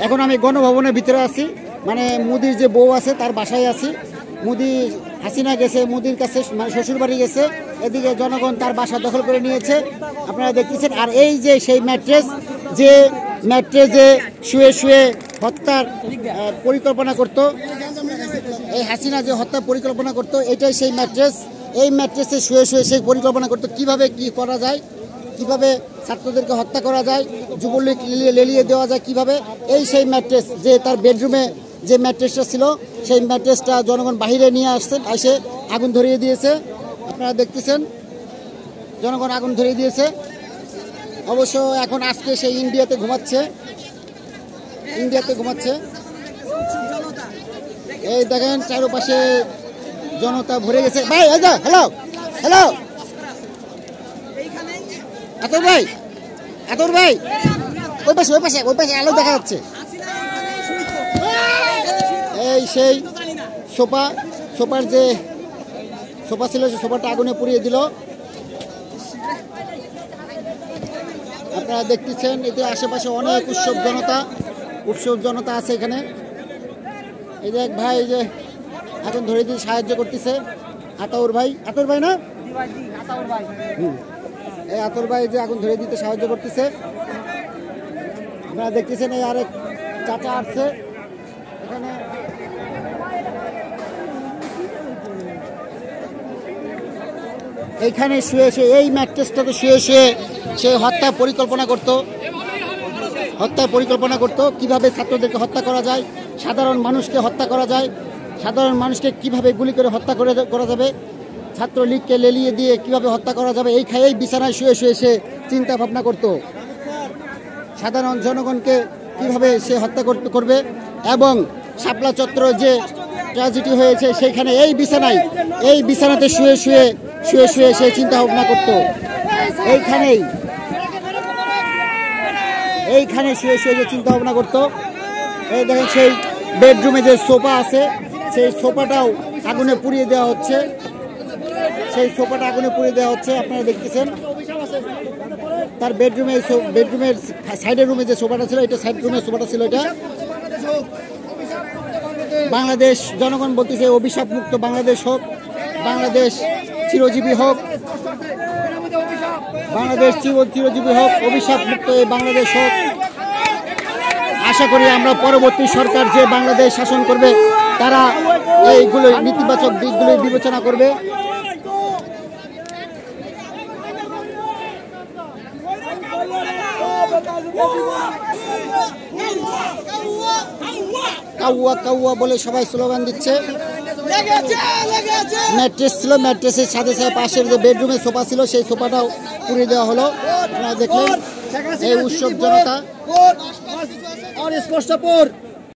এখন আমি গণভবনের ভিতরে আছি, মানে মোদির যে বউ আছে তার বাসায় আছি। মোদি হাসিনা গেছে মোদির কাছে, মানে শ্বশুরবাড়ি গেছে, এদিকে জনগণ তার বাসা দখল করে নিয়েছে, আপনারা দেখতেছেন। আর এই যে সেই ম্যাট্রেসে শুয়ে শুয়ে হত্যার পরিকল্পনা করত, এই হাসিনা যে হত্যার পরিকল্পনা করত, এটাই সেই ম্যাট্রেস। এই ম্যাট্রেসে শুয়ে শুয়ে সেই পরিকল্পনা করতো কীভাবে কী করা যায়, কিভাবে ছাত্রদেরকে হত্যা করা যায়, যুবলীগ লেলিয়ে দেওয়া যায় কিভাবে। এই সেই ম্যাট্রেস, যে তার বেডরুমে যে ম্যাট্রেসটা ছিল, সেই ম্যাট্রেসটা জনগণ বাহিরে নিয়ে আসছেন, এসে আগুন ধরিয়ে দিয়েছে। আপনারা দেখতেছেন জনগণ আগুন ধরিয়ে দিয়েছে। অবশ্য এখন আজকে সেই ইন্ডিয়াতে ঘুমাচ্ছে। এই দেখেন চারপাশে জনতা ভরে গেছে। ভাই হ্যালো হ্যালো আতর ভাই ওই পাশে আলো দেখা যাচ্ছে। এই সেই সোফার যে সোফা ছিল, সেই সোফাটা আগুনে পুড়িয়ে দিল। আপনারা দেখতেছেন এতে আশেপাশে অনেক উৎসব জনতা আছে এখানে। এই যে এক ভাই এই যে আগুন ধরে দিয়ে সাহায্য করতেছে, আতর ভাই না, এই আতর ভাই যে আগুন ধরে দিতে সাহায্য করতেছে। আপনারা দেখতেছেন এই আরেক চাচা আসছে এখানে। এইখানে শুয়ে শুয়ে, এই ম্যাট্রেসটাতে শুয়ে শুয়ে সে হত্যার পরিকল্পনা করত কিভাবে ছাত্রদেরকে হত্যা করা যায়, সাধারণ মানুষকে হত্যা করা যায়, সাধারণ মানুষকে কিভাবে গুলি করে হত্যা করা যাবে, ছাত্রলীগকে লেলিয়ে দিয়ে কিভাবে হত্যা করা যাবে, এই বিছানায় শুয়ে শুয়ে সে চিন্তা ভাবনা করত। সাধারণ জনগণকে কিভাবে সে হত্যা করবে, এবং শাপলা চত্বর যে ট্র্যাজেডি হয়েছে সেইখানে এই বিছানাতে শুয়ে শুয়ে সে চিন্তা ভাবনা করত। এইখানে শুয়ে শুয়ে যে চিন্তা ভাবনা করতো। এই দেখেন সেই বেডরুমে যে সোফা আছে, সেই সোফাটাও আগুনে পুড়িয়ে দেওয়া হচ্ছে। আপনারা দেখতেছেন তার বেডরুমের সাইডের রুমে যে সোফাটা ছিল, এটা সাইড রুমের সোফাটা ছিল। এটা বাংলাদেশ জনগণ বলতেছে অভিশাপ মুক্ত বাংলাদেশ হোক, বাংলাদেশ চিরজীবী হোক, অভিশাপ মুক্ত এই বাংলাদেশ হোক। আশা করি আমরা পরবর্তী সরকার যে বাংলাদেশ শাসন করবে তারা এইগুলো নেতিবাচক দিকগুলো বিবেচনা করবে। কাউয়া বলে সবাই স্লোগান দিচ্ছে। ম্যাট্রেস ছিল, ম্যাট্রেসের সাথে পাশের যে বেডরুমে সোফা ছিল, সেই সোফাটাও পুড়িয়ে দেওয়া হলো। আপনারা দেখলেন এই উৎসব জনতা।